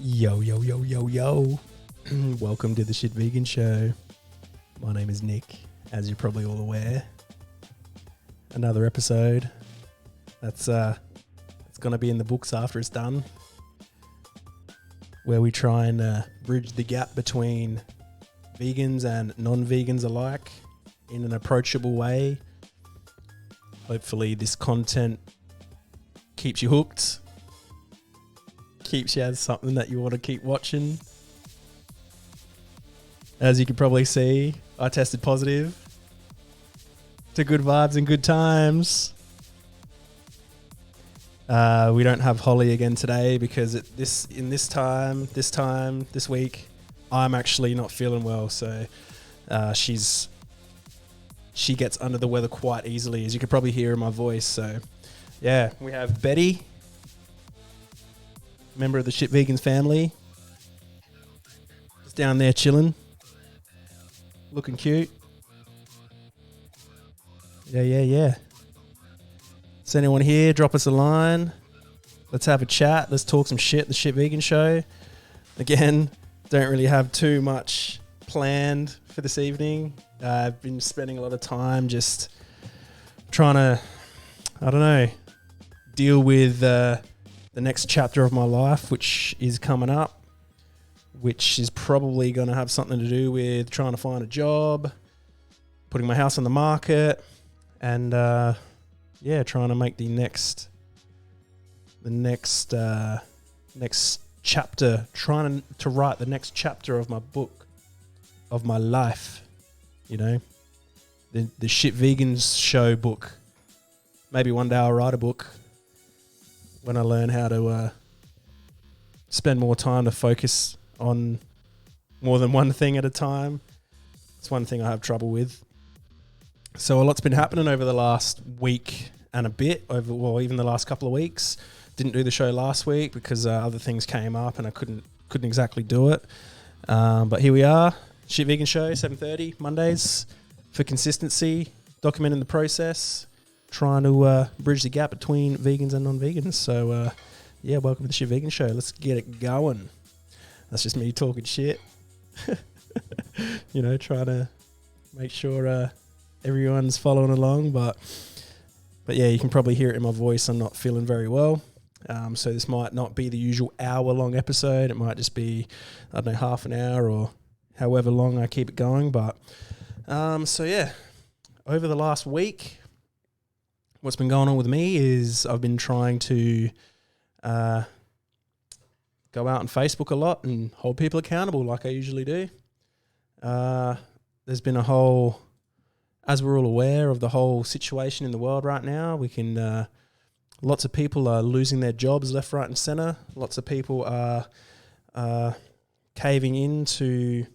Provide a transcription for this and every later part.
Yo, yo, yo, yo, yo. Welcome to the Shit Vegan Show. My name is Nick, as you're probably all aware. Another episode. It's going to be in the books after it's done, where we try and bridge the gap between vegans and non-vegans alike in an approachable way. Hopefully this content keeps you hooked, keeps you as something that you want to keep watching. As you can probably see, I tested positive to good vibes and good times. We don't have Holly again today because this week, I'm actually not feeling well. So she gets under the weather quite easily, as you could probably hear in my voice. So yeah, we have Betty, member of the Shit Vegans family, just down there chilling, looking cute. Yeah. Is anyone here? Drop us a line. Let's have a chat. Let's talk some shit. The Shit Vegan Show. Again, don't really have too much planned for this evening. I've been spending a lot of time just trying to, deal with the next chapter of my life, which is coming up, which is probably going to have something to do with trying to find a job, putting my house on the market, and trying to make the next chapter, trying to write the next chapter of my book, of my life, the Shit Vegans Show book. Maybe one day I'll write a book when I learn how to spend more time to focus on more than one thing at a time. It's one thing I have trouble with. So a lot's been happening over the last week and a bit, even the last couple of weeks. Didn't do the show last week because other things came up and I couldn't exactly do it. But here we are, Shit Vegan Show, 7:30 Mondays, for consistency, documenting the process, trying to bridge the gap between vegans and non-vegans. So welcome to the Shit Vegan Show. Let's get it going. That's just me talking shit. Trying to make sure everyone's following along. But yeah, you can probably hear it in my voice. I'm not feeling very well. So this might not be the usual hour-long episode. It might just be, half an hour or however long I keep it going. But over the last week, what's been going on with me is I've been trying to go out on Facebook a lot and hold people accountable like I usually do. There's been as we're all aware of the whole situation in the world right now, lots of people are losing their jobs left, right and centre. Lots of people are caving into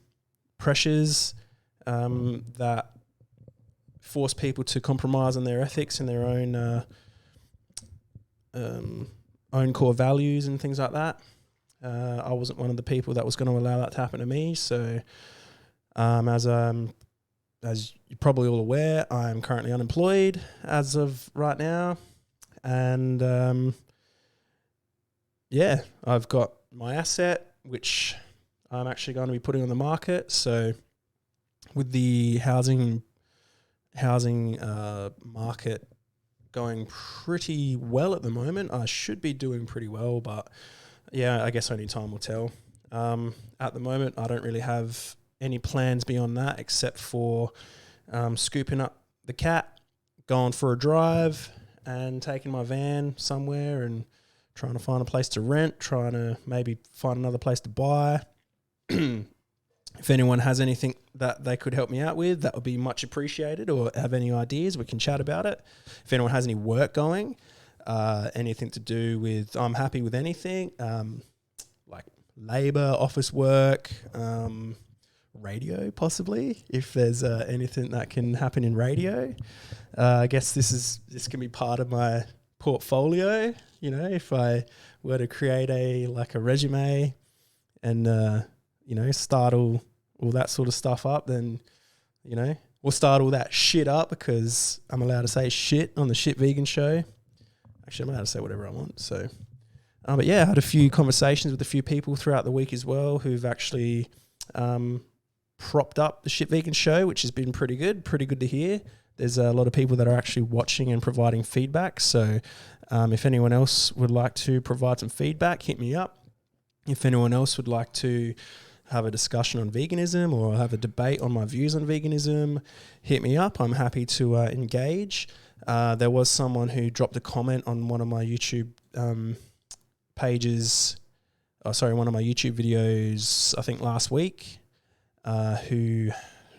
pressures that force people to compromise on their ethics and their own core values and things like that. I wasn't one of the people that was going to allow that to happen to me. So, as you're probably all aware, I'm currently unemployed as of right now, and I've got my asset, which I'm actually going to be putting on the market. So, with the housing market going pretty well at the moment, I should be doing pretty well, but yeah, I guess only time will tell. At the moment, I don't really have any plans beyond that, except for scooping up the cat, going for a drive, and taking my van somewhere and trying to find a place to rent, trying to maybe find another place to buy. If anyone has anything that they could help me out with, that would be much appreciated, or have any ideas, we can chat about it. If anyone has any work going, anything to do with, I'm happy with anything, like labour, office work, radio possibly, if there's anything that can happen in radio. I guess this can be part of my portfolio, if I were to create a resume and start all that sort of stuff up, then we'll start all that shit up, because I'm allowed to say shit on the Shit Vegan Show. Actually, I'm allowed to say whatever I want. So But yeah, I had a few conversations with a few people throughout the week as well who've actually propped up the Shit Vegan show, which has been pretty good to hear. There's a lot of people that are actually watching and providing feedback. So if anyone else would like to provide some feedback, hit me up. If anyone else would like to have a discussion on veganism or have a debate on my views on veganism, hit me up. I'm happy to engage. There was someone who dropped a comment on one of my YouTube pages, one of my YouTube videos, I think last week, who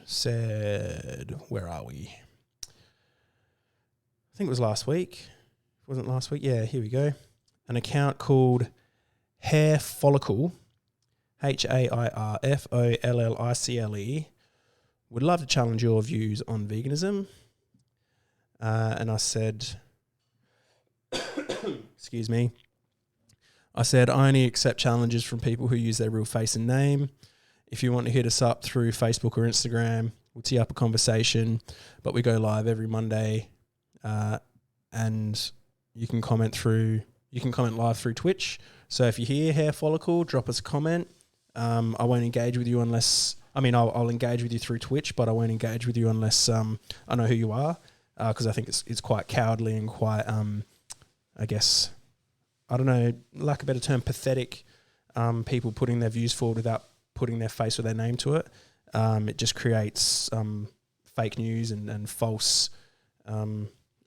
said, where are we? I think it was last week. Wasn't last week? Yeah, here we go. An account called Hair Follicle, HAIRFOLLICLE, would love to challenge your views on veganism. And I said, excuse me, I said, I only accept challenges from people who use their real face and name. If you want to hit us up through Facebook or Instagram, we'll tee up a conversation, but we go live every Monday, and you can comment live through Twitch. So if you hear Hair Follicle, drop us a comment. I won't engage with you unless, I'll engage with you through Twitch, but I won't engage with you unless I know who you are, because I think it's quite cowardly and quite, I guess, I don't know, lack of a better term, pathetic, people putting their views forward without putting their face or their name to it. It just creates fake news and false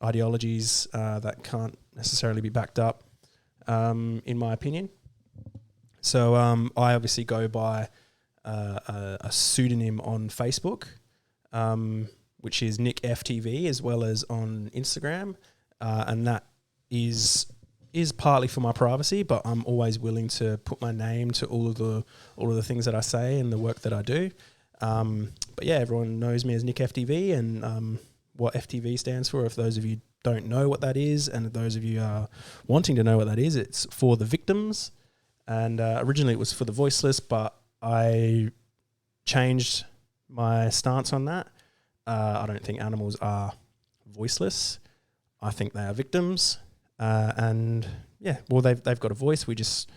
ideologies that can't necessarily be backed up, in my opinion. So I obviously go by a pseudonym on Facebook, which is Nick FTV, as well as on Instagram, and that is partly for my privacy, but I'm always willing to put my name to all of the things that I say and the work that I do. But yeah, everyone knows me as Nick FTV, and what FTV stands for, if those of you don't know what that is, and those of you are wanting to know what that is, it's for the victims. And originally it was for the voiceless, but I changed my stance on that. I don't think animals are voiceless. I think they are victims. And yeah, well, they've got a voice. We just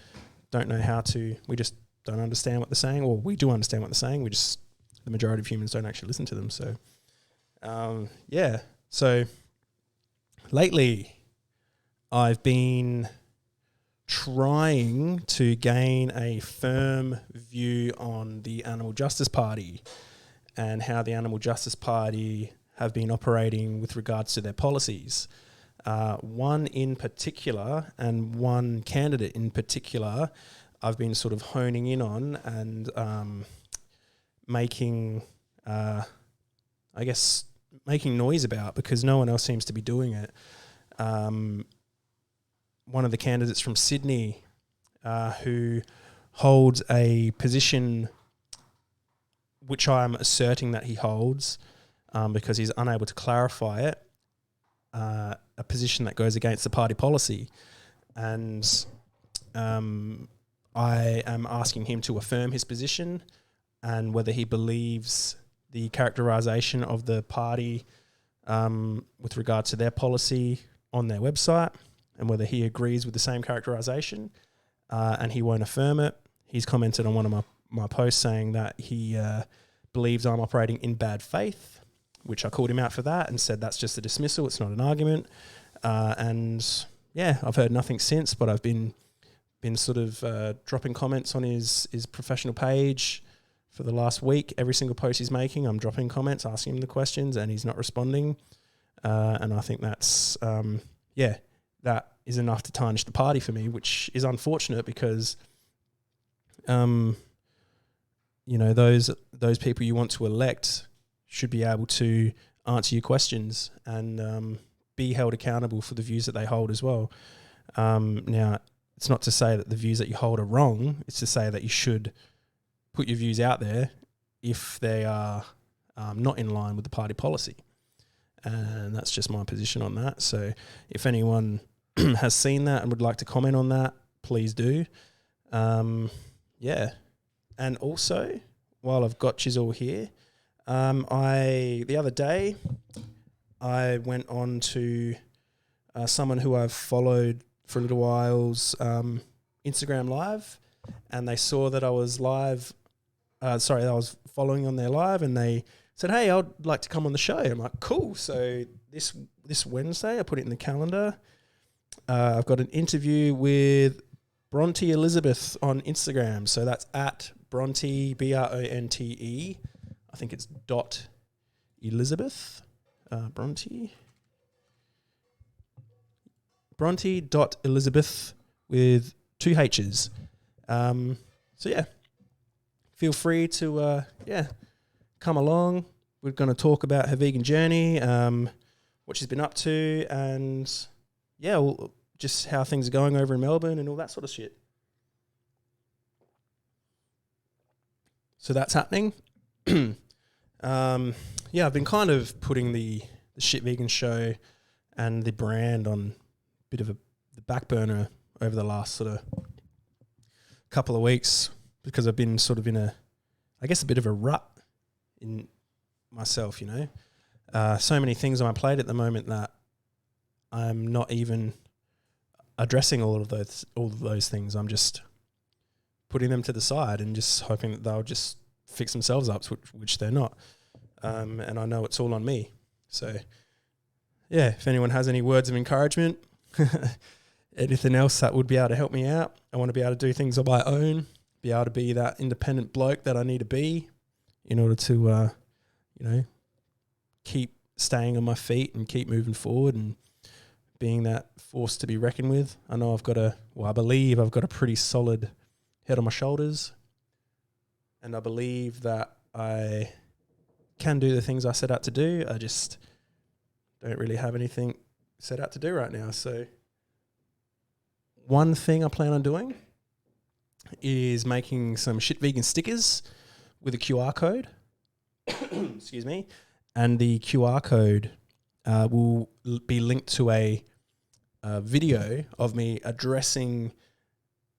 don't know how to. We just don't understand what they're saying, or we do understand what they're saying. The majority of humans don't actually listen to them. So, yeah. So lately, I've been trying to gain a firm view on the Animal Justice Party and how the Animal Justice Party have been operating with regards to their policies. One in particular, and one candidate in particular, I've been sort of honing in on and making noise about, because no one else seems to be doing it. One of the candidates from Sydney, who holds a position which I'm asserting that he holds, because he's unable to clarify it, a position that goes against the party policy. And I am asking him to affirm his position and whether he believes the characterisation of the party with regard to their policy on their website, and whether he agrees with the same characterisation, and he won't affirm it. He's commented on one of my posts saying that he believes I'm operating in bad faith, which I called him out for that and said that's just a dismissal, it's not an argument. And yeah, I've heard nothing since, but I've been sort of dropping comments on his professional page for the last week. Every single post he's making, I'm dropping comments, asking him the questions, and he's not responding. And I think that's, that is enough to tarnish the party for me, which is unfortunate because, those people you want to elect should be able to answer your questions and be held accountable for the views that they hold as well. Now, it's not to say that the views that you hold are wrong. It's to say that you should put your views out there if they are not in line with the party policy. And that's just my position on that. So if anyone has seen that and would like to comment on that, please do. Yeah. And also, while I've got Chisel here, the other day, I went on to someone who I've followed for a little while's Instagram live, and they saw that I was live. I was following on their live, and they said, "Hey, I'd like to come on the show." I'm like, "Cool." So this Wednesday, I put it in the calendar. I've got an interview with Bronte Elizabeth on Instagram. So that's at Bronte, Bronte. I think it's .Elizabeth. Bronte.Elizabeth with 2 H's. So yeah, feel free to come along. We're going to talk about her vegan journey, what she's been up to, and just how things are going over in Melbourne and all that sort of shit. So that's happening. I've been kind of putting the Shit Vegan Show and the brand on a bit of the back burner over the last sort of couple of weeks because I've been sort of in a bit of a rut in myself, you know. So many things on my plate at the moment that I'm not even addressing all of those things. I'm just putting them to the side and just hoping that they'll just fix themselves up, which they're not. And I know it's all on me. So, yeah, if anyone has any words of encouragement, anything else that would be able to help me out, I want to be able to do things on my own, be able to be that independent bloke that I need to be in order to, keep staying on my feet and keep moving forward and being that force to be reckoned with. I know I believe I've got a pretty solid head on my shoulders, and I believe that I can do the things I set out to do. I just don't really have anything set out to do right now. So one thing I plan on doing is making some Shit Vegan stickers with a QR code. Excuse me. And the QR code will be linked to a video of me addressing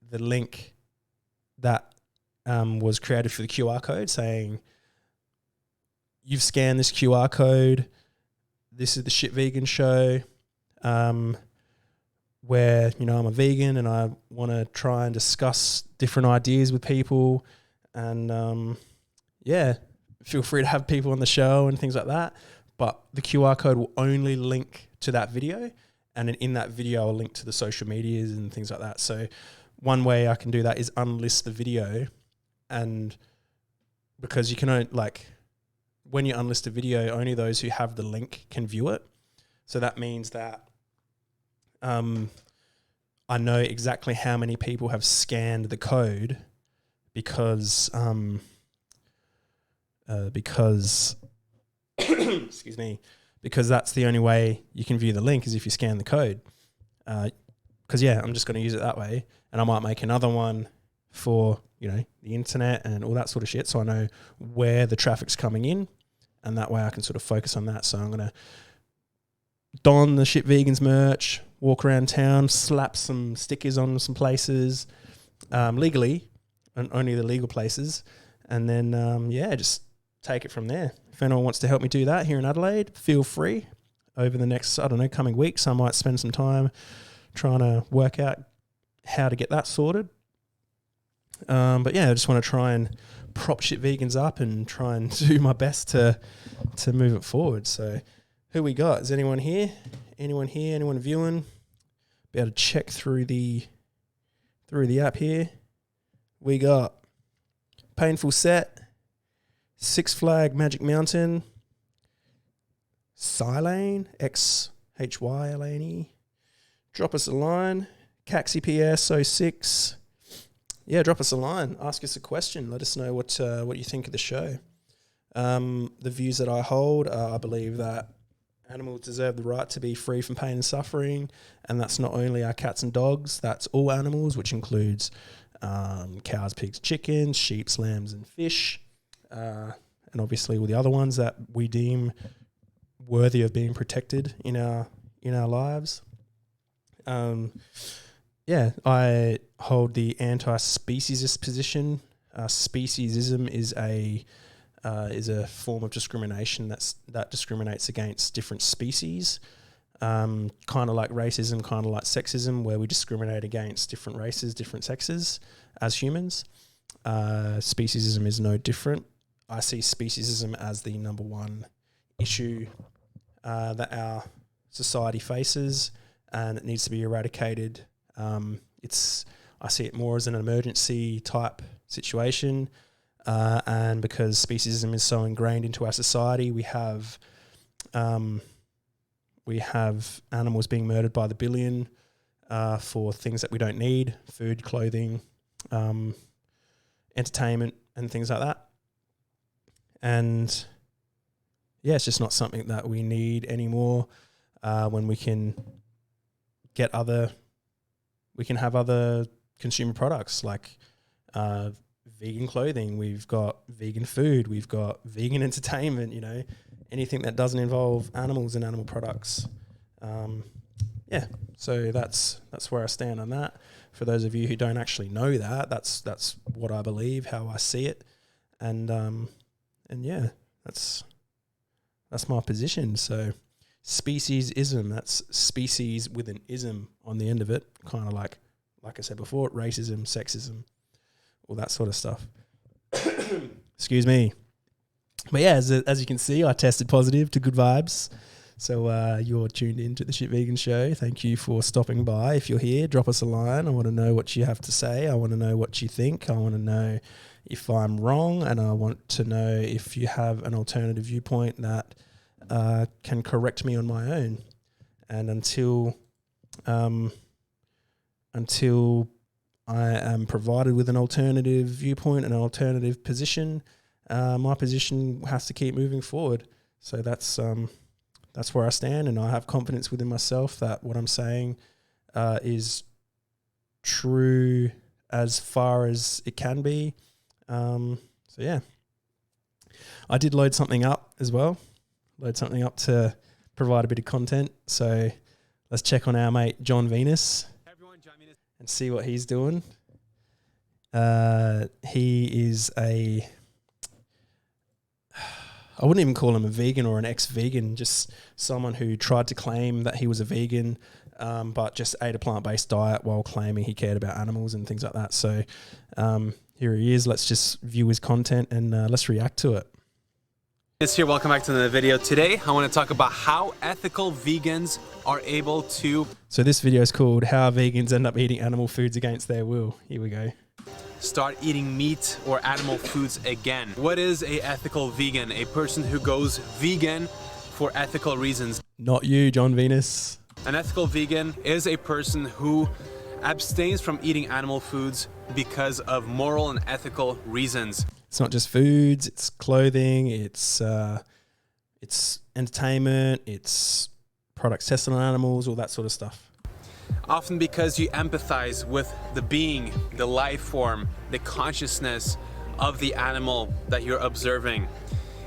the link that was created for the QR code, saying, "You've scanned this QR code. This is the Shit Vegan Show, where I'm a vegan and I want to try and discuss different ideas with people, and feel free to have people on the show and things like that. But the QR code will only link to that video, and in that video I'll link to the social medias and things like that. So one way I can do that is unlist the video, and because you can only, when you unlist a video, only those who have the link can view it. So that means that I know exactly how many people have scanned the code because excuse me, because that's the only way you can view the link is if you scan the code. Because I'm just going to use it that way, and I might make another one for the internet and all that sort of shit, so I know where the traffic's coming in, and that way I can sort of focus on that. So I'm going to don the Shit Vegans merch, walk around town, slap some stickers on some places, legally, and only the legal places, and then just take it from there. If anyone wants to help me do that here in Adelaide, feel free. Over the next, coming weeks, I might spend some time trying to work out how to get that sorted. I just want to try and prop Shit Vegans up and try and do my best to move it forward. So who we got? Is anyone here? Anyone here? Anyone viewing? Be able to check through the app here. We got Painful Set, Six Flag Magic Mountain, Xylane, XHYLANE, Drop Us a Line, Caxi PS06. Yeah, drop us a line. Ask us a question. Let us know what you think of the show. The views that I hold, I believe that animals deserve the right to be free from pain and suffering, and that's not only our cats and dogs, that's all animals, which includes cows, pigs, chickens, sheep, lambs, and fish, and obviously all the other ones that we deem worthy of being protected in our lives. I hold the anti-speciesist position. Speciesism is a form of discrimination that discriminates against different species. kind of like racism, kind of like sexism, where we discriminate against different races, different sexes as humans. Speciesism is no different. I see speciesism as the number one issue that our society faces, and it needs to be eradicated. I see it more as an emergency type situation, and because speciesism is so ingrained into our society, we have animals being murdered by the billion for things that we don't need: food, clothing, entertainment, and things like that. And yeah, it's just not something that we need anymore. When we can have other consumer products like vegan clothing, we've got vegan food, we've got vegan entertainment, anything that doesn't involve animals and animal products. So that's where I stand on that. For those of you who don't actually know that, that's what I believe, how I see it. And yeah, that's my position. So speciesism, that's species with an ism on the end of it, kind of like I said before, racism, sexism, all that sort of stuff. Excuse me. But yeah, as you can see, I tested positive to good vibes. So you're tuned into the Shit Vegan Show. Thank you for stopping by. If you're here, drop us a line. I want to know what you have to say. I want to know what you think. I want to know if I'm wrong, and I want to know if you have an alternative viewpoint that can correct me on my own. And until I am provided with an alternative viewpoint, an alternative position, my position has to keep moving forward. So that's where I stand, and I have confidence within myself that what I'm saying is true as far as it can be. So yeah, I did load something up as well. Load something up to provide a bit of content. So let's check on our mate John Venus. Hey everyone, John Venus. And see what he's doing. He is I wouldn't even call him a vegan or an ex-vegan, just someone who tried to claim that he was a vegan, but just ate a plant-based diet while claiming he cared about animals and things like that. So here he is. Let's just view his content and let's react to it. Here, welcome back to the video. Today, I want to talk about how ethical vegans are able to... So this video is called How Vegans End Up Eating Animal Foods Against Their Will. Here we go. Start eating meat or animal foods again. What is a ethical vegan? A person who goes vegan for ethical reasons. Not you, John Venus. An ethical vegan is a person who abstains from eating animal foods because of moral and ethical reasons. It's not just foods, it's clothing, it's entertainment, it's products tested on animals, all that sort of stuff. Often because you empathize with the being, the life form, the consciousness of the animal that you're observing.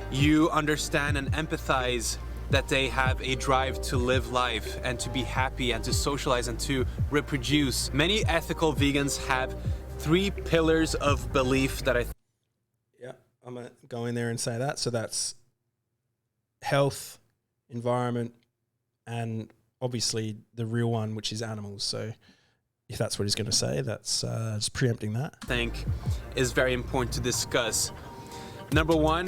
You understand and empathize that they have a drive to live life and to be happy and to socialize and to reproduce. Many ethical vegans have 3 pillars of belief that I'm going to go in there and say that. So that's health, environment, and obviously the real one, which is animals. So if that's what he's going to say, that's just preempting that. I think is very important to discuss. Number 1,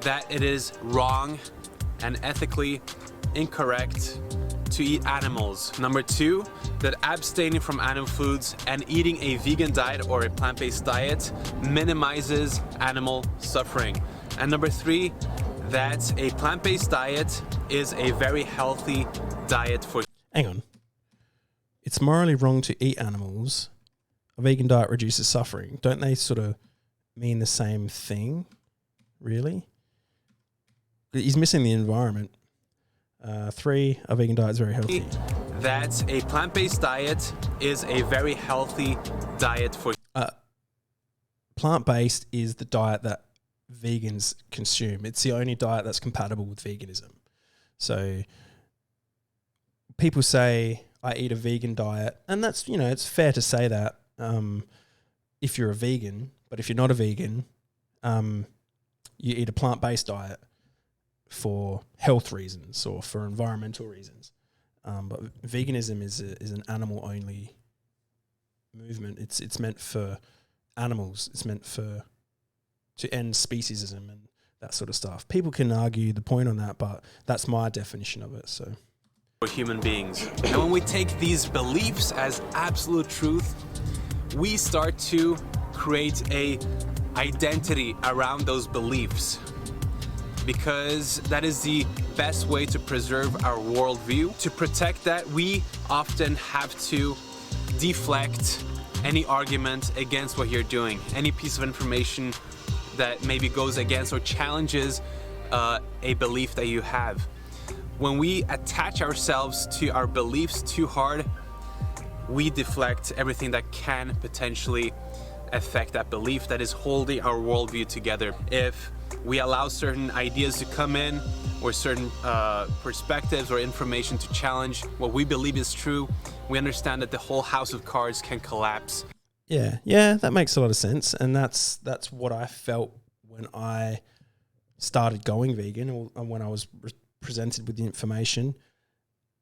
that it is wrong and ethically incorrect to eat animals. Number 2, that abstaining from animal foods and eating a vegan diet or a plant-based diet minimizes animal suffering. And number 3, that a plant-based diet is a very healthy diet for... Hang on. It's morally wrong to eat animals. A vegan diet reduces suffering. Don't they sort of mean the same thing, really? He's missing the environment. 3, a vegan diet is very healthy. That a plant-based diet is a very healthy diet for... Plant-based is the diet that vegans consume. It's the only diet that's compatible with veganism. So people say, I eat a vegan diet, and that's, it's fair to say that if you're a vegan, but if you're not a vegan, you eat a plant-based diet for health reasons or for environmental reasons. But veganism is an animal only movement. It's meant for animals. It's meant to end speciesism and that sort of stuff. People can argue the point on that, but that's my definition of it. So we're human beings, and when we take these beliefs as absolute truth, we start to create a identity around those beliefs, because that is the best way to preserve our worldview. To protect that, we often have to deflect any argument against what you're doing, any piece of information that maybe goes against or challenges a belief that you have. When we attach ourselves to our beliefs too hard, we deflect everything that can potentially affect that belief that is holding our worldview together. If we allow certain ideas to come in, or certain perspectives or information to challenge what we believe is true, we understand that the whole house of cards can collapse. Yeah, that makes a lot of sense, and that's what I felt when I started going vegan, or when I was presented with the information.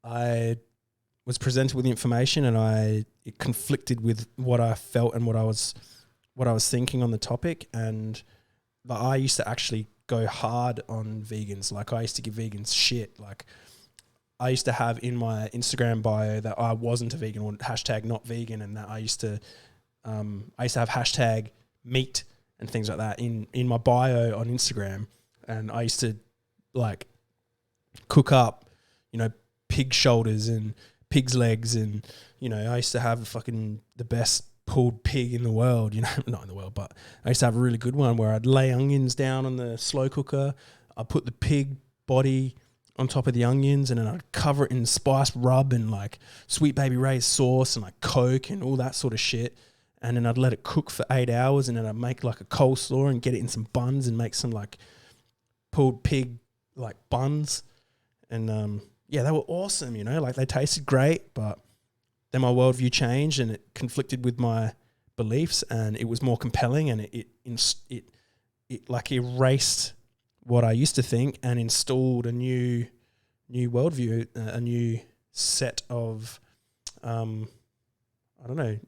I was presented with the information, and it conflicted with what I felt and what I was thinking on the topic. And I used to actually go hard on vegans. Like, I used to give vegans shit. Like, I used to have in my Instagram bio that I wasn't a vegan, or hashtag not vegan, and that I used to have hashtag meat and things like that in my bio on Instagram. And I used to like cook up, pig shoulders and pig's legs, and I used to have the best pulled pig in the world, not in the world, but I used to have a really good one where I'd lay onions down on the slow cooker. I'd put the pig body on top of the onions, and then I'd cover it in spiced rub and like Sweet Baby Ray's sauce and like Coke and all that sort of shit. And then I'd let it cook for 8 hours, and then I'd make like a coleslaw and get it in some buns and make some like pulled pig like buns. And they were awesome, like they tasted great, but then my worldview changed and it conflicted with my beliefs, and it was more compelling, and it like erased what I used to think and installed a new worldview, a new set of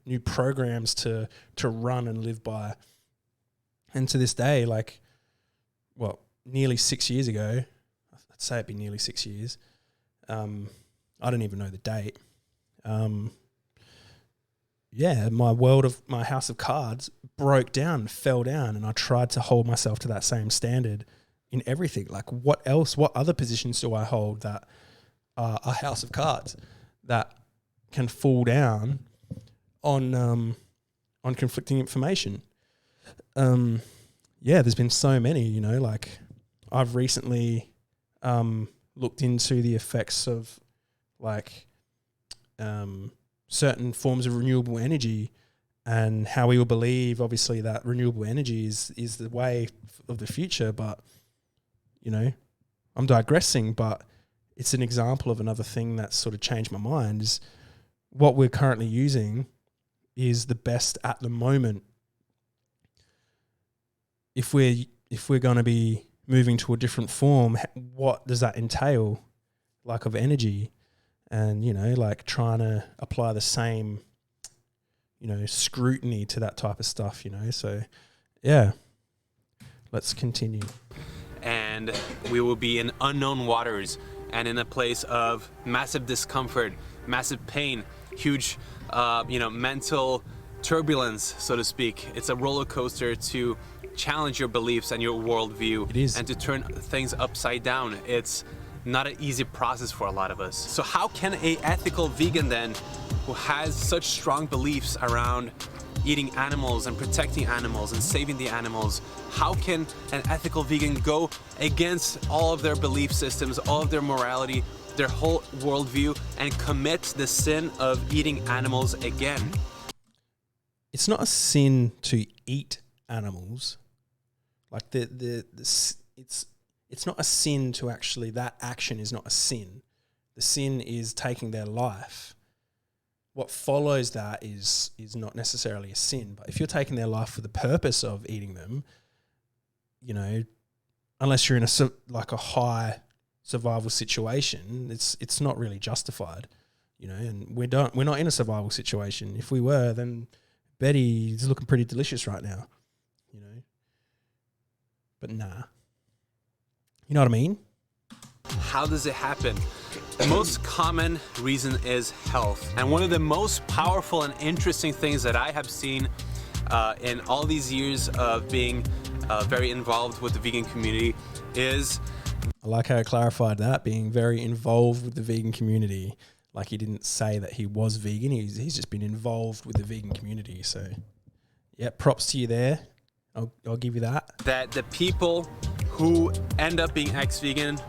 new programs to run and live by. And to this day, nearly 6 years ago, I'd say it'd be nearly 6 years. I don't even know the date. My house of cards broke down, fell down, and I tried to hold myself to that same standard in everything. Like, what other positions do I hold that are a house of cards that can fall down on conflicting information? There's been so many, I've recently looked into the effects of certain forms of renewable energy, and how we will believe, obviously, that renewable energy is the way of the future. But, I'm digressing, but it's an example of another thing that sort of changed my mind. Is what we're currently using is the best at the moment. If we're going to be moving to a different form, what does that entail, of energy? And, trying to apply the same, scrutiny to that type of stuff, So, yeah, let's continue. And we will be in unknown waters and in a place of massive discomfort, massive pain, huge, mental turbulence, so to speak. It's a roller coaster to challenge your beliefs and your worldview. It is. And to turn things upside down. It's not an easy process for a lot of us. So how can a ethical vegan then, who has such strong beliefs around eating animals and protecting animals and saving the animals, how can an ethical vegan go against all of their belief systems, all of their morality, their whole worldview, and commit the sin of eating animals again? It's not a sin to eat animals. It's not a sin to actually, that action is not a sin. The sin is taking their life. What follows that is not necessarily a sin. But if you're taking their life for the purpose of eating them, unless you're in a high survival situation, it's not really justified, you know. And we're not in a survival situation. If we were, then Betty's looking pretty delicious right now, you know. But nah, you know what I mean? How does it happen? The most common reason is health. And one of the most powerful and interesting things that I have seen in all these years of being very involved with the vegan community is... I like how I clarified that, being very involved with the vegan community. Like, he didn't say that he was vegan. He's just been involved with the vegan community. So, yeah, props to you there. I'll give you that. That the people who end up being ex-vegan,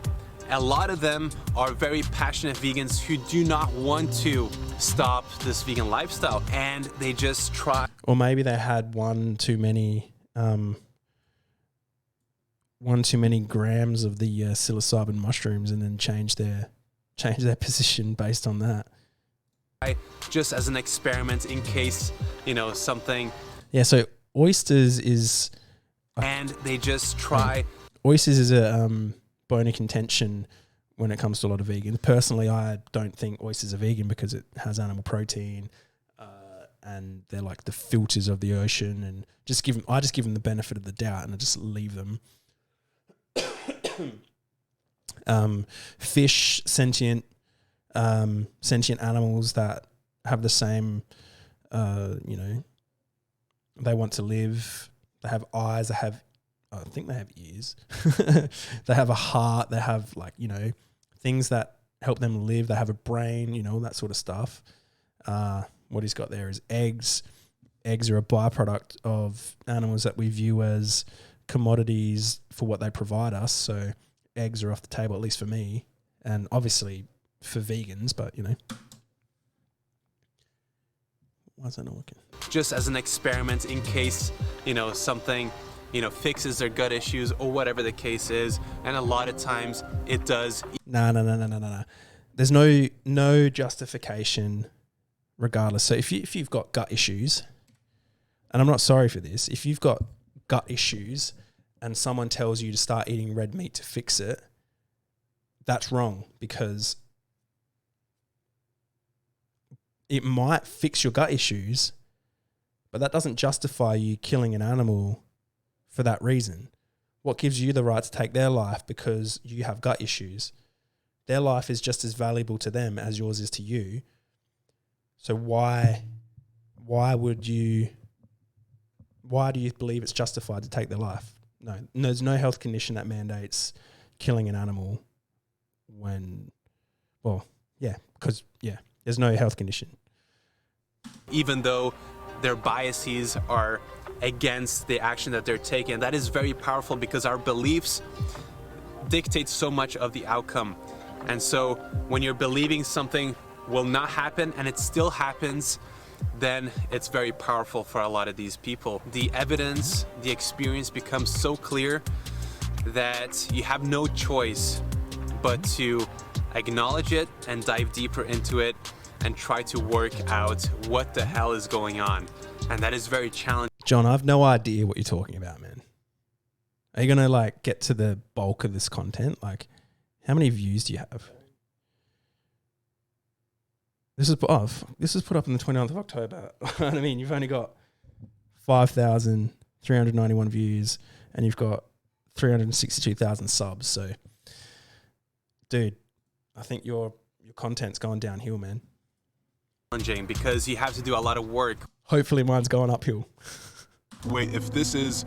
a lot of them are very passionate vegans who do not want to stop this vegan lifestyle, and they just try. Or maybe they had one too many grams of the psilocybin mushrooms, and then change their position based on that. Just as an experiment in case, you know, something. Yeah, so oysters is... And they just try. Oysters is a bone of contention when it comes to a lot of vegans. Personally, I don't think oysters are vegan because it has animal protein, and they're like the filters of the ocean. And I just give them the benefit of the doubt, and I just leave them. Fish, sentient animals that have the same, you know, they want to live. They have eyes. I think they have ears. They have a heart. They have, like, you know, things that help them live. They have a brain, you know, that sort of stuff. What he's got there is eggs. Eggs are a byproduct of animals that we view as commodities for what they provide us. So eggs are off the table, at least for me, and obviously for vegans, but, you know. Why is that not working? Just as an experiment in case, you know, something, you know, fixes their gut issues or whatever the case is. And a lot of times it does. No. There's no justification regardless. So if you've got gut issues, and I'm not sorry for this, if you've got gut issues and someone tells you to start eating red meat to fix it, that's wrong, because it might fix your gut issues, but that doesn't justify you killing an animal for that reason. What gives you the right to take their life because you have gut issues? Their life is just as valuable to them as yours is to you. So why do you believe it's justified to take their life? No, there's no health condition that mandates killing an animal there's no health condition. Even though their biases are against the action that they're taking. That is very powerful because our beliefs dictate so much of the outcome. And so when you're believing something will not happen and it still happens, then it's very powerful for a lot of these people. The evidence, the experience becomes so clear that you have no choice but to acknowledge it and dive deeper into it and try to work out what the hell is going on. And that is very challenging. John, I have no idea what you're talking about, man. Are you going to get to the bulk of this content? How many views do you have? This is put up on the 29th of October. I mean, you've only got 5,391 views and you've got 362,000 subs. So, dude, I think your content's gone downhill, man. Because you have to do a lot of work. Hopefully mine's going uphill. Wait, if this is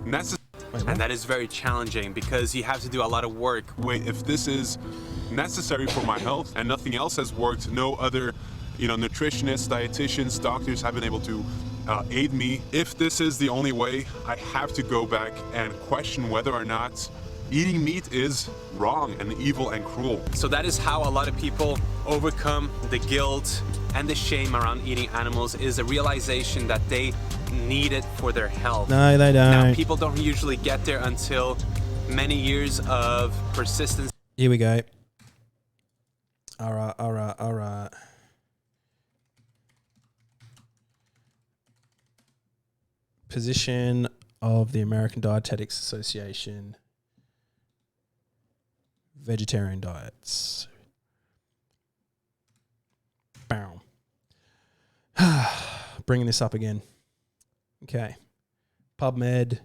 necessary. And that is very challenging because you have to do a lot of work. Wait, if this is necessary for my health and nothing else has worked, no other, nutritionists, dietitians, doctors have been able to aid me. If this is the only way, I have to go back and question whether or not eating meat is wrong and evil and cruel. So that is how a lot of people overcome the guilt and the shame around eating animals, is a realization that they need it for their health. No, they don't. Now, people don't usually get there until many years of persistence. Here we go. All right. Position of the American Dietetics Association. vegetarian diets. Bow. Bringing this up again. Okay. PubMed,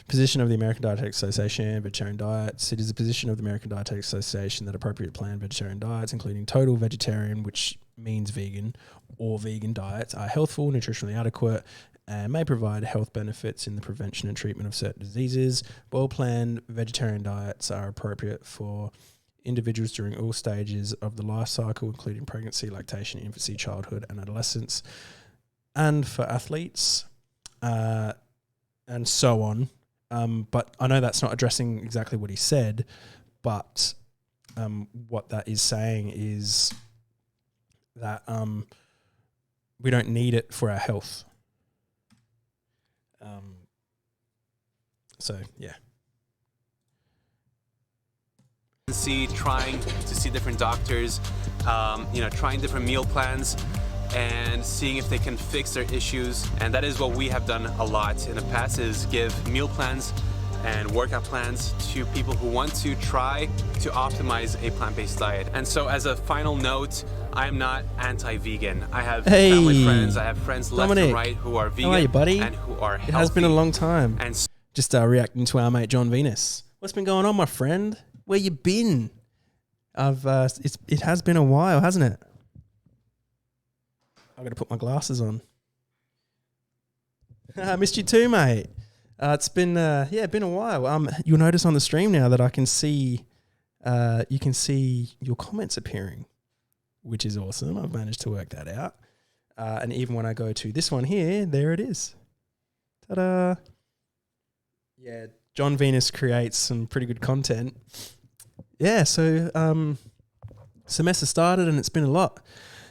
position of the American Dietetic Association, vegetarian diets. It is the position of the American Dietetic Association that appropriate planned vegetarian diets, including total vegetarian, which means vegan, or vegan diets, are healthful, nutritionally adequate, and may provide health benefits in the prevention and treatment of certain diseases. Well-planned vegetarian diets are appropriate for individuals during all stages of the life cycle, including pregnancy, lactation, infancy, childhood, and adolescence, and for athletes, and so on. But I know that's not addressing exactly what he said, but what that is saying is that we don't need it for our health. So, yeah. Trying to see different doctors, trying different meal plans and seeing if they can fix their issues. And that is what we have done a lot in the past, is give meal plans and workout plans to people who want to try to optimize a plant-based diet. And so as a final note, I'm not anti-vegan. I have family friends, I have friends left and right who are vegan. How are you, buddy? And who are healthy. It has been a long time. And just reacting to our mate John Venus. What's been going on, my friend? Where you been? It has been a while, hasn't it? I've got to put my glasses on. I missed you too, mate. It's been been a while. You'll notice on the stream now that I can see, you can see your comments appearing, which is awesome. I've managed to work that out. And even when I go to this one here, there it is. Ta-da! Yeah, John Venus creates some pretty good content. Yeah, so semester started and it's been a lot.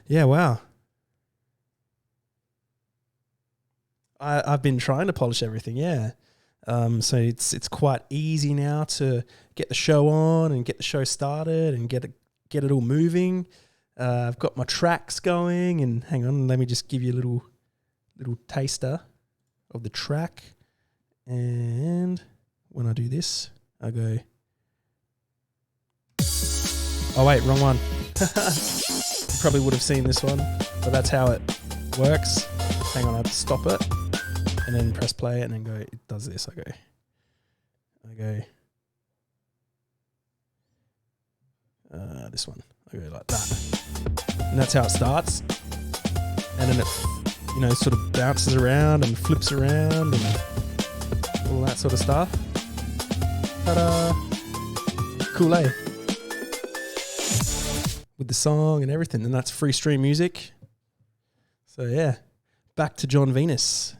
Yeah, wow. I've been trying to polish everything, yeah. So it's quite easy now to get the show on and get the show started and get it all moving. I've got my tracks going, and hang on, let me just give you a little taster of the track. And when I do this, I go. Oh wait, wrong one. You probably would have seen this one, but that's how it works. Hang on, I'd stop it and then press play and then go. It does this. I go. This one. I go like that, and that's how it starts. And then it, sort of bounces around and flips around and all that sort of stuff. Ta-da! Cool, eh? With the song and everything, and that's free stream music. So yeah, back to John Venus.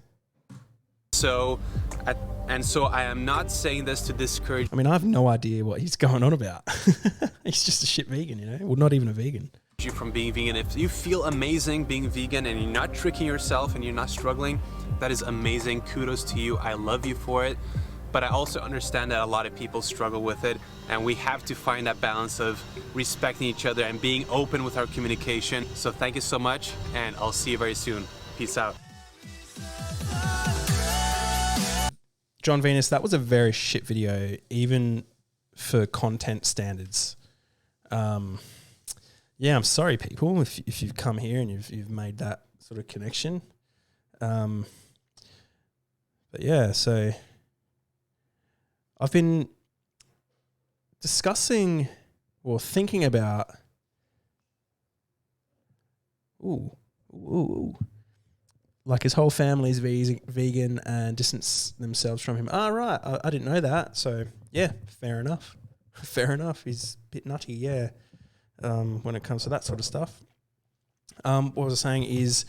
So I am not saying this to discourage. I mean, I have no idea what he's going on about. He's just a shit vegan, Well, not even a vegan. You from being vegan. If you feel amazing being vegan and you're not tricking yourself and you're not struggling, that is amazing. Kudos to you. I love you for it. But I also understand that a lot of people struggle with it, and we have to find that balance of respecting each other and being open with our communication. So thank you so much, and I'll see you very soon. Peace out. John Venus, that was a very shit video, even for content standards. Yeah, I'm sorry, people, if you've come here and you've made that sort of connection. But yeah, so I've been discussing or thinking about like his whole family's vegan and distance themselves from him. Ah, right, I didn't know that. So yeah, fair enough. Fair enough. He's a bit nutty, yeah. When it comes to that sort of stuff. What was I saying is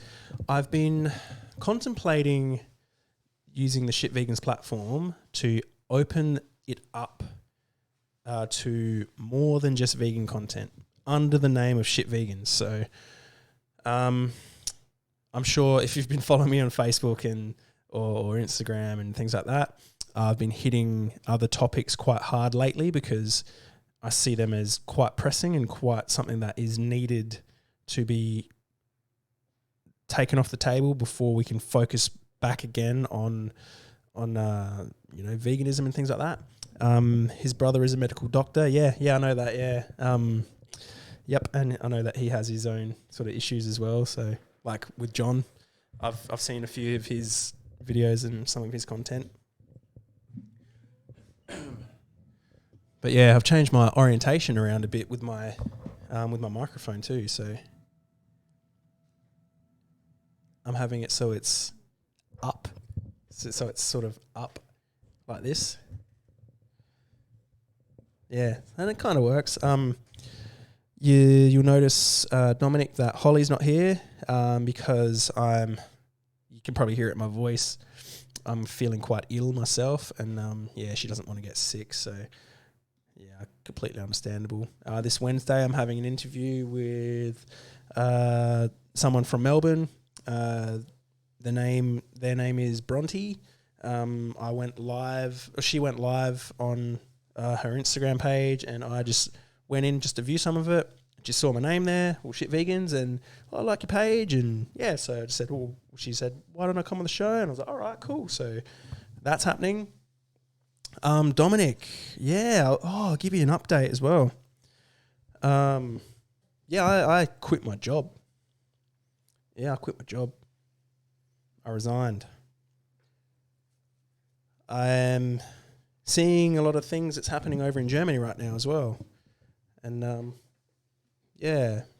I've been contemplating using the Shit Vegans platform to open it up to more than just vegan content under the name of Shit Vegans. So I'm sure if you've been following me on Facebook or Instagram and things like that, I've been hitting other topics quite hard lately because I see them as quite pressing and quite something that is needed to be taken off the table before we can focus back again on veganism and things like that. His brother is a medical doctor. Yeah, I know that. Yeah. Yep, and I know that he has his own sort of issues as well. So, like with John, I've seen a few of his videos and some of his content. But yeah, I've changed my orientation around a bit with my microphone too. So I'm having it so it's up, so it's sort of up like this. Yeah, and it kind of works. You'll notice, Dominic, that Holly's not here because you can probably hear it in my voice. I'm feeling quite ill myself, and she doesn't want to get sick, so yeah, completely understandable. This Wednesday, I'm having an interview with someone from Melbourne. Their name is Bronte. She went live on her Instagram page, and I just went in just to view some of it. Just saw my name there, All Shit Vegans, and I like your page, and yeah, so I just said, she said, why don't I come on the show? And I was like, all right, cool. So that's happening. Dominic, yeah, I'll give you an update as well. I quit my job. Yeah, I quit my job. I resigned. I am seeing a lot of things that's happening over in Germany right now as well. And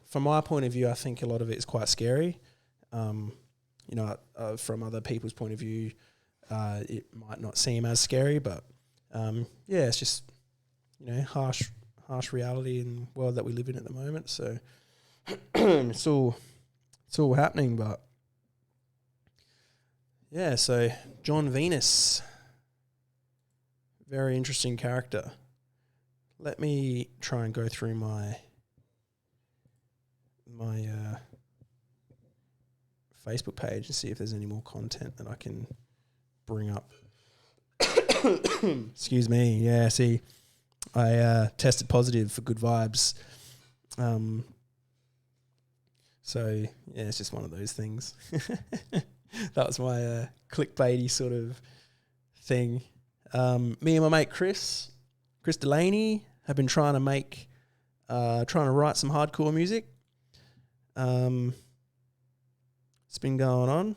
from my point of view, I think a lot of it is quite scary. From other people's point of view, it might not seem as scary, but it's just, harsh reality in the world that we live in at the moment. So it's all happening, but yeah. So John Venus, very interesting character. Let me try and go through my Facebook page and see if there's any more content that I can bring up. Excuse me. Yeah, see, I tested positive for Good Vibes. So, yeah, it's just one of those things. That was my clickbaity sort of thing. Me and my mate Chris Delaney have been trying to write some hardcore music. It's been going on.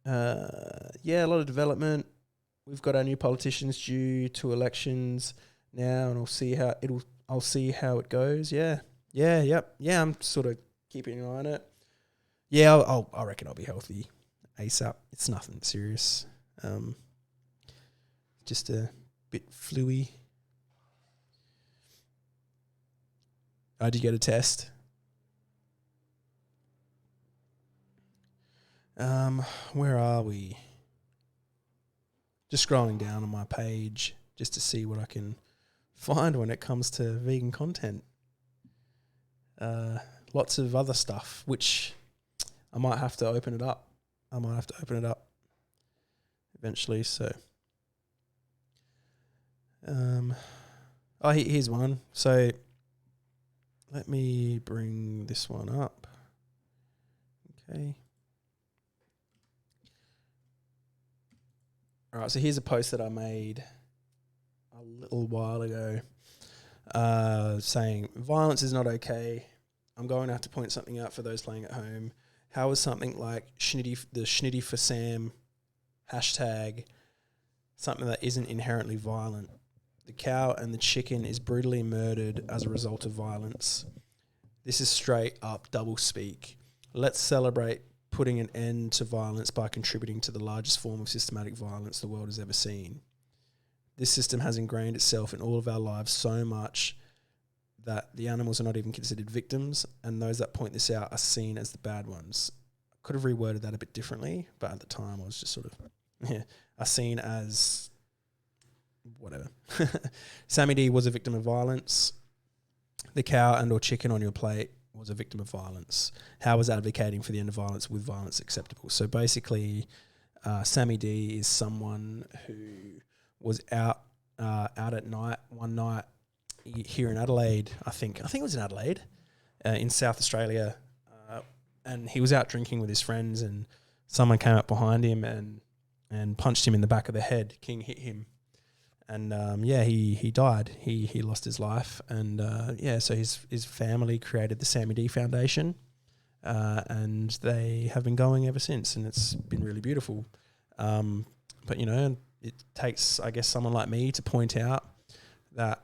A lot of development. We've got our new politicians due to elections now, and I'll see how it goes. Yeah. I'm sort of keeping an eye on it. Yeah, I reckon I'll be healthy ASAP. It's nothing serious. Just a bit fluey. I did get a test. Where are we? Just scrolling down on my page just to see what I can find when it comes to vegan content. Lots of other stuff, which I might have to open it up. Eventually, so. Here's one. So, let me bring this one up. Okay. All right, so here's a post that I made a little while ago saying, violence is not okay. I'm going to have to point something out for those playing at home. How is something like the Schnitty for Sam hashtag something that isn't inherently violent? The cow and the chicken is brutally murdered as a result of violence. This is straight up double speak. Let's celebrate putting an end to violence by contributing to the largest form of systematic violence the world has ever seen. This system has ingrained itself in all of our lives so much that the animals are not even considered victims, and those that point this out are seen as the bad ones. I could have reworded that a bit differently, but at the time I was just sort of, are seen as whatever. Sammy D was a victim of violence. The cow and or chicken on your plate was a victim of violence. How is advocating for the end of violence with violence acceptable? So basically, Sammy D is someone who was out at night one night here in Adelaide. I think it was in Adelaide, in South Australia, and he was out drinking with his friends, and someone came up behind him and and punched him in the back of the head. King hit him, and he died. He lost his life, and so his family created the Sammy D Foundation, and they have been going ever since, and it's been really beautiful. But it takes, I guess, someone like me to point out that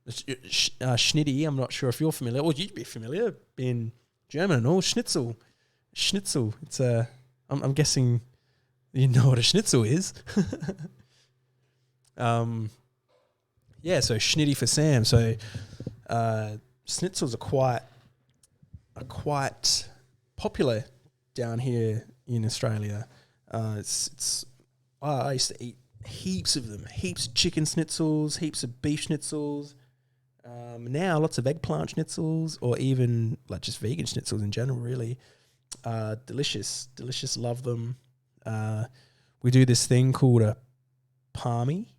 Schnitty, I'm not sure if you're familiar, or you'd be familiar, being German and all, Schnitzel. It's I'm guessing you know what a schnitzel is. So Schnitty for Sam. So schnitzels are quite popular down here in Australia. I used to eat heaps of them, heaps of chicken schnitzels, heaps of beef schnitzels. Now lots of eggplant schnitzels, or even like just vegan schnitzels in general, really. Delicious, love them. We do this thing called a palmy.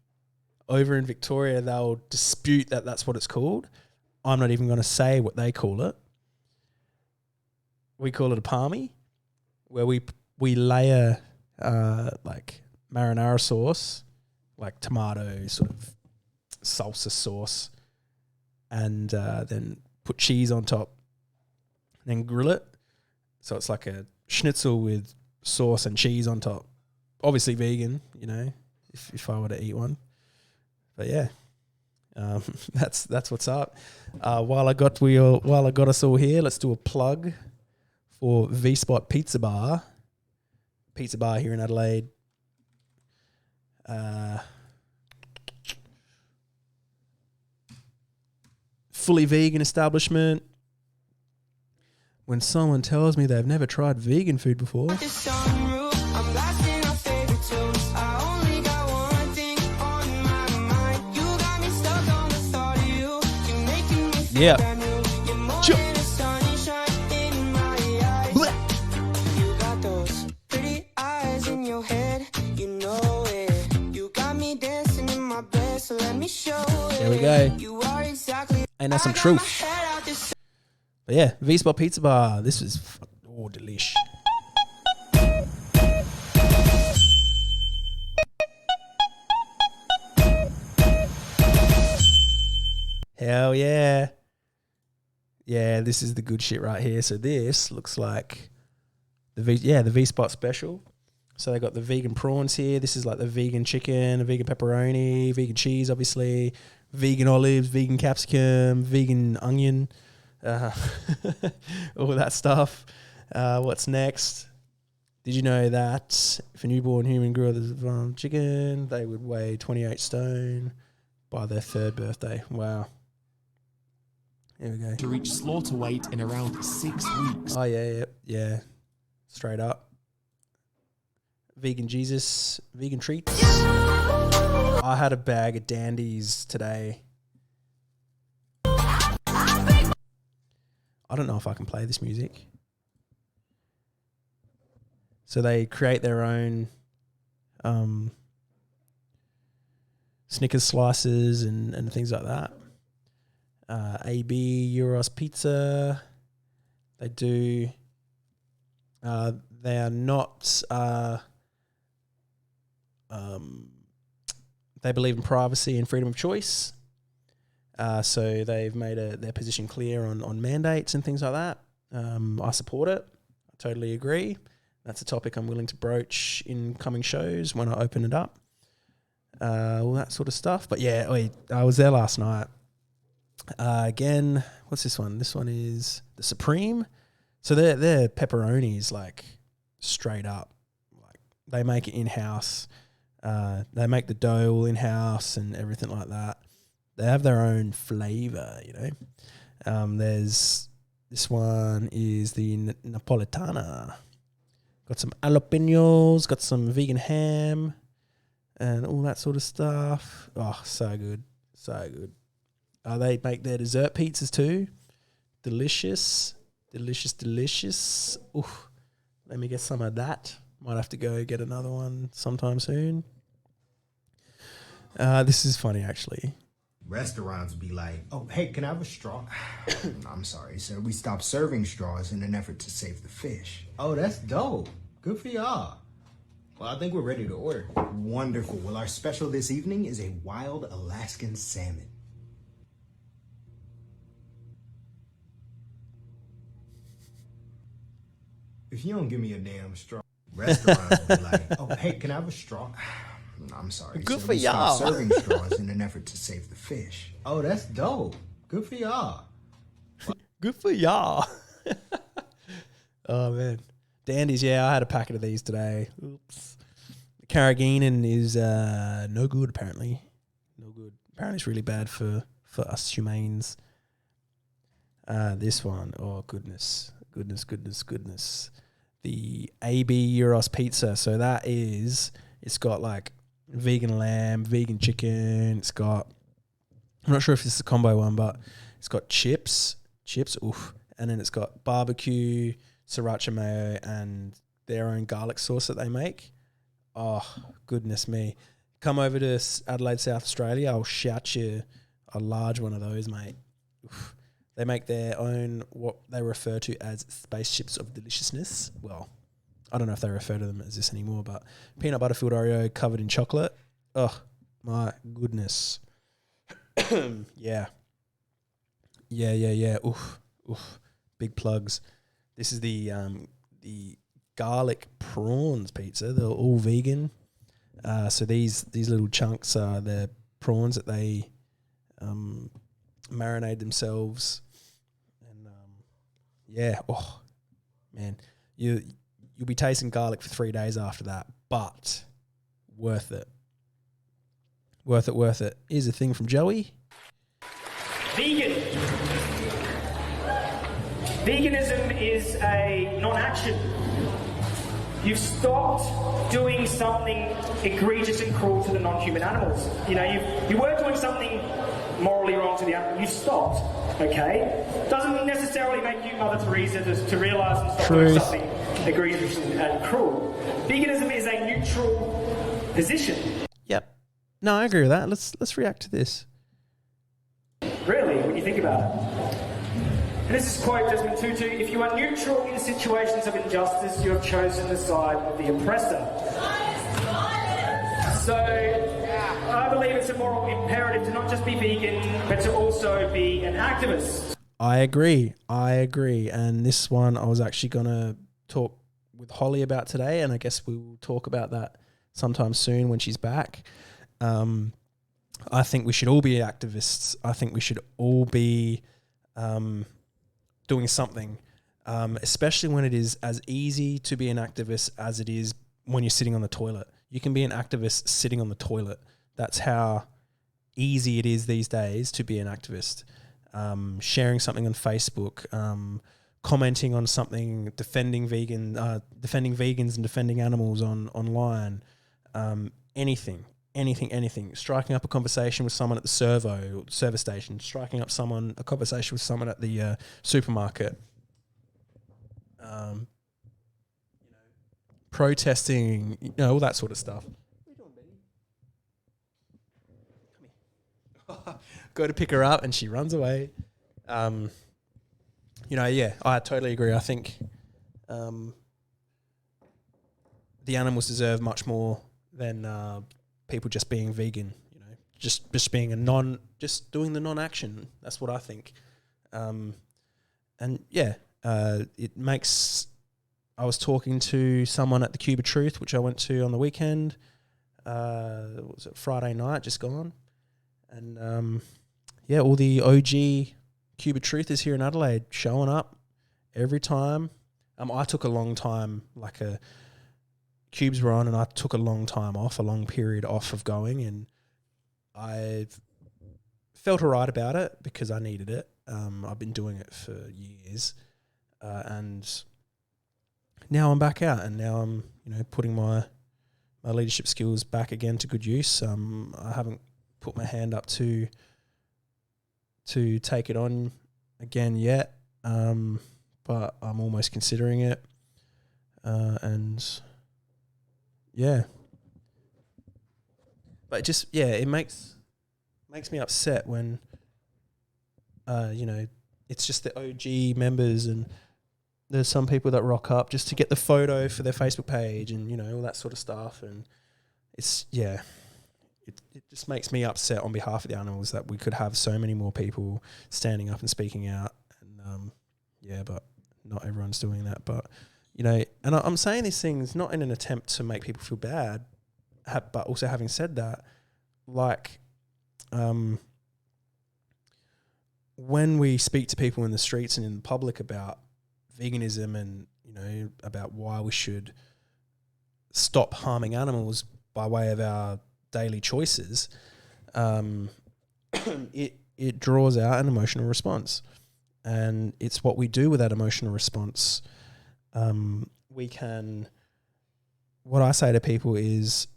Over in Victoria, they'll dispute that that's what it's called. I'm not even going to say what they call it. We call it a palmy, where we layer like marinara sauce, like tomato sort of salsa sauce, and then put cheese on top, and then grill it. So it's like a schnitzel with sauce and cheese on top. Obviously vegan, if I were to eat one. But yeah, that's what's up. While I got us all here, let's do a plug for V-Spot Pizza Bar here in Adelaide. Fully vegan establishment. When someone tells me they've never tried vegan food before, yeah. There we go. Ain't that some truth? But yeah, V-Spot Pizza Bar. This is delish. Hell yeah. Yeah, this is the good shit right here. So this looks like the V-Spot special. So they got the vegan prawns here. This is like the vegan chicken, the vegan pepperoni, vegan cheese, obviously, vegan olives, vegan capsicum, vegan onion, all that stuff. What's next? Did you know that if a newborn human grew up as chicken, they would weigh 28 stone by their 3rd birthday? Wow. Here we go. To reach slaughter weight in around 6 weeks. Oh, yeah. Straight up. Vegan Jesus, vegan treats. I had a bag of Dandies today. I don't know if I can play this music. So they create their own Snickers slices and things like that. AB Euros Pizza. They do. They are not. They believe in privacy and freedom of choice. So they've made their position clear on mandates and things like that. I support it. I totally agree. That's a topic I'm willing to broach in coming shows when I open it up. All that sort of stuff. But yeah, I was there last night. Again, what's this one? This one is the Supreme. So their pepperoni is like straight up. Like they make it in-house. They make the dough all in-house and everything like that. They have their own flavor, There's this one is the Napolitana. Got some jalapenos, got some vegan ham, and all that sort of stuff. Oh, so good, so good. They make their dessert pizzas too. Delicious. Ooh, let me get some of that. Might have to go get another one sometime soon. This is funny, actually. Restaurants be like, oh, hey, can I have a straw? I'm sorry, sir. We stopped serving straws in an effort to save the fish. Oh, that's dope. Good for y'all. Well, I think we're ready to order. Wonderful. Well, our special this evening is a wild Alaskan salmon. If you don't give me a damn straw, restaurants will be like, oh, hey, can I have a straw? I'm sorry. Good sir, for we stopped y'all. serving straws in an effort to save the fish. Oh, that's dope. Good for y'all. Good for y'all. Oh, man. Dandies, yeah, I had a packet of these today. Oops. The Carrageenan is no good, apparently. No good. Apparently it's really bad for us humans. This one, oh, goodness. The AB Euros pizza. So that is, it's got like vegan lamb, vegan chicken. It's got, I'm not sure if this is a combo one, but it's got chips, oof. And then it's got barbecue, sriracha mayo, and their own garlic sauce that they make. Oh, goodness me. Come over to Adelaide, South Australia. I'll shout you a large one of those, mate. Oof. They make their own, what they refer to as spaceships of deliciousness. Well, I don't know if they refer to them as this anymore, but peanut butter filled Oreo covered in chocolate. Oh, my goodness. Yeah. Oof. Big plugs. This is the garlic prawns pizza. They're all vegan. So these little chunks are the prawns that they marinate themselves. And yeah, oh man, you'll be tasting garlic for 3 days after that, but worth it. Worth it. Here's a thing from Joey. Vegan. Veganism is a non-action. You've stopped doing something egregious and cruel to the non-human animals. You know, you were doing something morally wrong to the animal. You stopped, okay? Doesn't necessarily make you Mother Teresa to realise and stop doing something egregious and cruel. Veganism is a neutral position. Yep. No, I agree with that. Let's react to this. Really, when you think about it. And this is quote Desmond Tutu: if you are neutral in situations of injustice, you have chosen the side of the oppressor. So I believe it's a moral imperative to not just be vegan, but to also be an activist. I agree. And this one I was actually going to talk with Holly about today, and I guess we will talk about that sometime soon when she's back. I think we should all be activists. I think we should all be doing something, especially when it is as easy to be an activist as it is when you're sitting on the toilet. You can be an activist sitting on the toilet. That's how easy it is these days to be an activist. Sharing something on Facebook, commenting on something, defending vegans and defending animals online, anything. Striking up a conversation with someone at the server station, striking up a conversation with someone at the supermarket, protesting, all that sort of stuff. What are you doing, Betty? Come here. Go to pick her up and she runs away. Yeah, I totally agree. I think the animals deserve much more than people just being vegan, just being just doing the non-action. That's what I think. It makes, I was talking to someone at the Cube of Truth, which I went to on the weekend. Was it Friday night, just gone? And all the OG Cube of Truthers here in Adelaide showing up every time. I took a long time, Cubes were on, and I took a long time off, a long period off of going, and I felt all right about it because I needed it. I've been doing it for years, and now I'm back out, and now I'm putting my leadership skills back again to good use. I haven't put my hand up to take it on again yet, but I'm almost considering it, yeah. But it makes me upset when, it's just the OG members and there's some people that rock up just to get the photo for their Facebook page and, you know, all that sort of stuff. And it's, yeah, it just makes me upset on behalf of the animals that we could have so many more people standing up and speaking out. And, yeah, but not everyone's doing that. But, you know, and I'm saying these things not in an attempt to make people feel bad, but also having said that, like, when we speak to people in the streets and in the public about veganism and, you know, about why we should stop harming animals by way of our daily choices, it draws out an emotional response. And it's what we do with that emotional response. What I say to people is,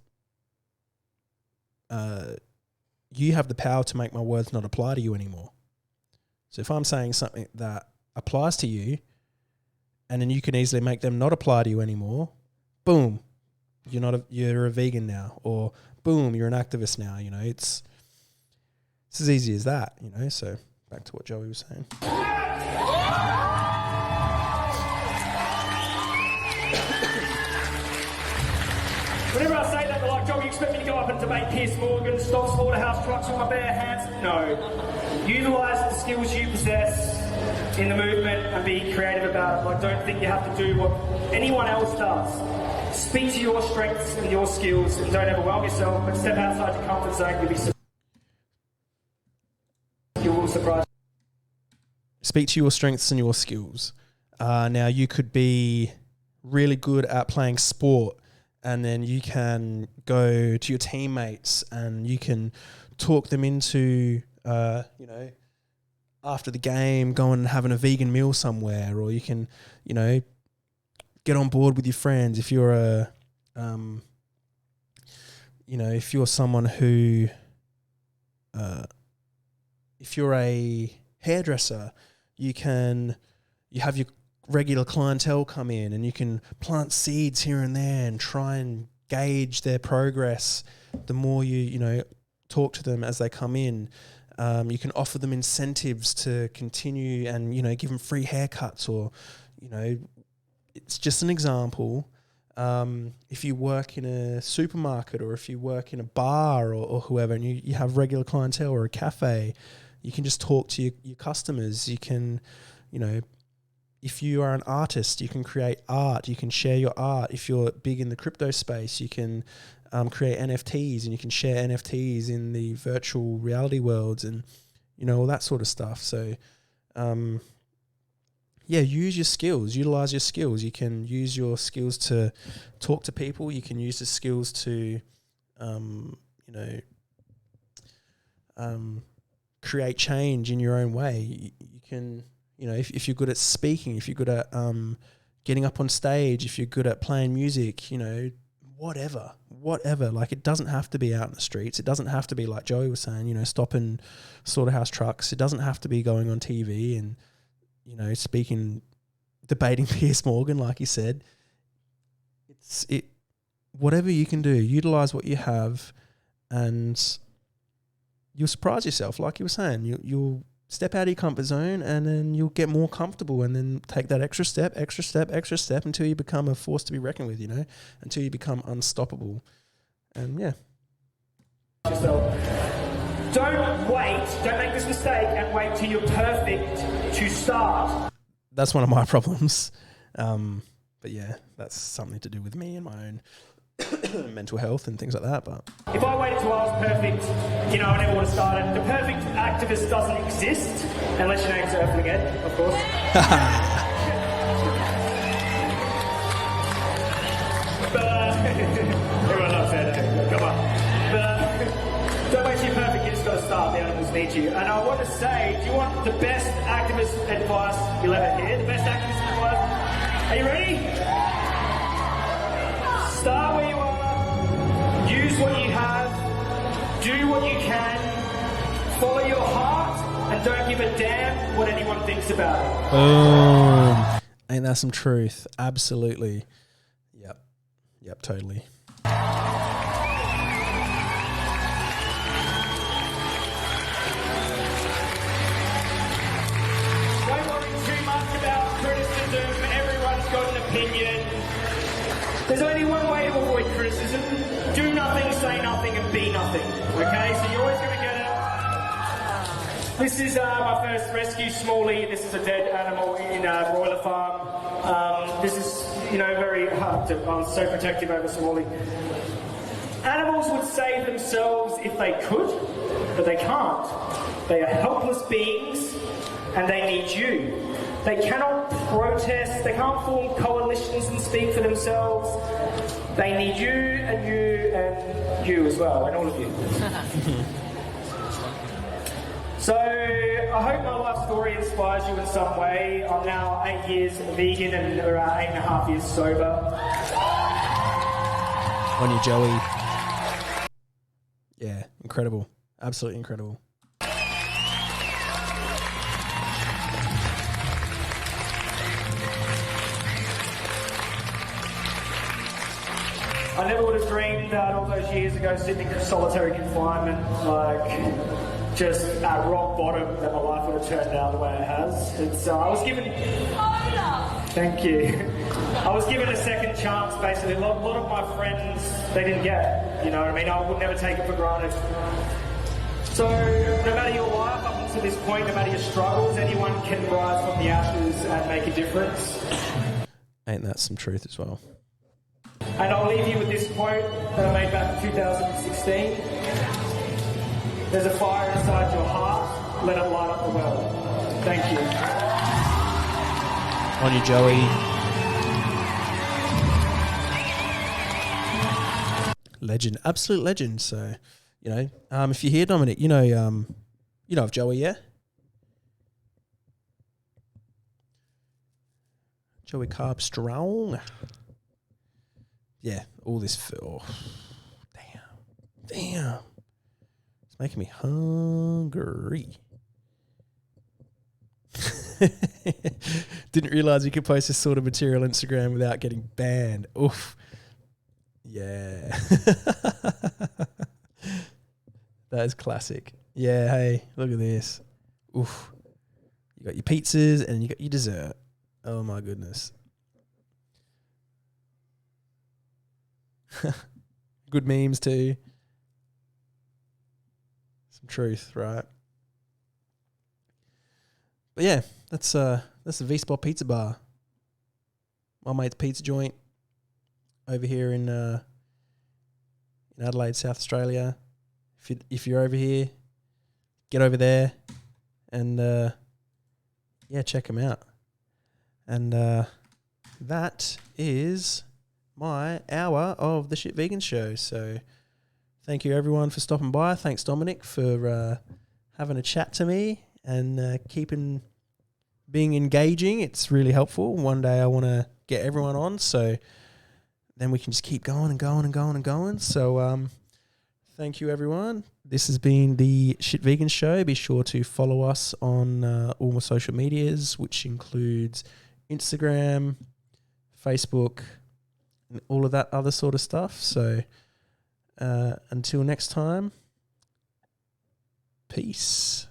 you have the power to make my words not apply to you anymore. So if I'm saying something that applies to you, and then you can easily make them not apply to you anymore, boom, you're a vegan now, or boom, you're an activist now. You know, it's as easy as that. You know, so back to what Joey was saying. Whenever I say that, they're like, Joe, you expect me to go up and debate Piers Morgan, stop slaughterhouse trucks with my bare hands? No. Utilise the skills you possess in the movement and be creative about it. I don't think you have to do what anyone else does. Speak to your strengths and your skills and don't overwhelm yourself, but step outside your comfort zone. You will surprise. Speak to your strengths and your skills. Now, you could be really good at playing sport, and then you can go to your teammates and you can talk them into, you know, after the game, going and having a vegan meal somewhere, or you can, you know, get on board with your friends. If you're you know, if you're someone who, if you're a hairdresser, you have your regular clientele come in and you can plant seeds here and there and try and gauge their progress. The more you know, talk to them as they come in, you can offer them incentives to continue and, you know, give them free haircuts, or, you know, it's just an example. If you work in a supermarket, or if you work in a bar, or whoever, and you have regular clientele, or a cafe, you can just talk to your customers. You can, you know, if you are an artist, you can create art, you can share your art. If you're big in the crypto space, you can create NFTs, and you can share NFTs in the virtual reality worlds, and, you know, all that sort of stuff. So, yeah, use your skills, utilize your skills. You can use your skills to talk to people. You can use the skills to, you know, create change in your own way. You can, you know, if you're good at speaking, if you're good at getting up on stage, if you're good at playing music, you know, whatever. Like, it doesn't have to be out in the streets. It doesn't have to be, like Joey was saying, you know, stopping slaughterhouse trucks. It doesn't have to be going on TV and, you know, debating Piers Morgan, like he said. Whatever you can do, utilize what you have, and you'll surprise yourself. Like you were saying, you'll step out of your comfort zone, and then you'll get more comfortable, and then take that extra step until you become a force to be reckoned with, you know, until you become unstoppable. And yeah. Don't make this mistake and wait till you're perfect to start. That's one of my problems. But yeah, that's something to do with me and my own mental health and things like that. But if I waited till I was perfect, you know, I never would have started. The perfect activist doesn't exist unless your name's Earth again, of course. But everyone loves that. Come on. But don't wait till you're perfect. You just got to start. The animals need you. And I want to say, do you want the best activist advice you'll ever hear? The best activist advice. Are you ready? Start where you are, use what you have, do what you can, follow your heart, and don't give a damn what anyone thinks about it. Boom. Ain't that some truth? Absolutely. Yep, totally. Don't worry too much about criticism. got an opinion, there's only one way to avoid criticism. Do nothing, say nothing, and be nothing. Okay, so you're always going to get it. This is my first rescue, Smalley. This is a dead animal in a broiler farm. This is, very hard to... I'm so protective over Smalley. Animals would save themselves if they could, but they can't. They are helpless beings, and they need you. They cannot protest, they can't form coalitions and speak for themselves. They need you and you and you as well, and all of you. So, I hope my life story inspires you in some way. I'm now 8 years vegan and around 8.5 years sober. On you, Joey. Yeah, incredible. Absolutely incredible. I never would have dreamed that all those years ago, sitting in solitary confinement, just at rock bottom, that my life would have turned out the way it has. I was given... Thank you. I was given a second chance, basically. A lot of my friends, they didn't get it. You know what I mean? I would never take it for granted. So, no matter your life up until this point, no matter your struggles, anyone can rise from the ashes and make a difference. Ain't that some truth as well? And I'll leave you with this quote that I made back in 2016. There's a fire inside your heart. Let it light up the world. Thank you. On you, Joey. Legend. Absolute legend. So, if you're here, Dominic, you know of Joey, yeah? Joey Carb Strong. Yeah, all this... Damn. It's making me hungry. Didn't realise you could post this sort of material on Instagram without getting banned. Oof. Yeah. That is classic. Yeah, hey, look at this. Oof. You got your pizzas and you got your dessert. Oh my goodness. Good memes too. Some truth, right? But yeah, that's the V-Spot Pizza Bar. My mate's pizza joint over here in Adelaide, South Australia. If you're over here, get over there and check them out. And that is my hour of the Shit Vegan Show. So thank you everyone for stopping by. Thanks Dominic for having a chat to me and being engaging. It's really helpful. One day I want to get everyone on, so then we can just keep going and going and going and going. So thank you everyone. This has been the Shit Vegan Show. Be sure to follow us on all my social medias, which includes Instagram, Facebook, and all of that other sort of stuff. So until next time, peace.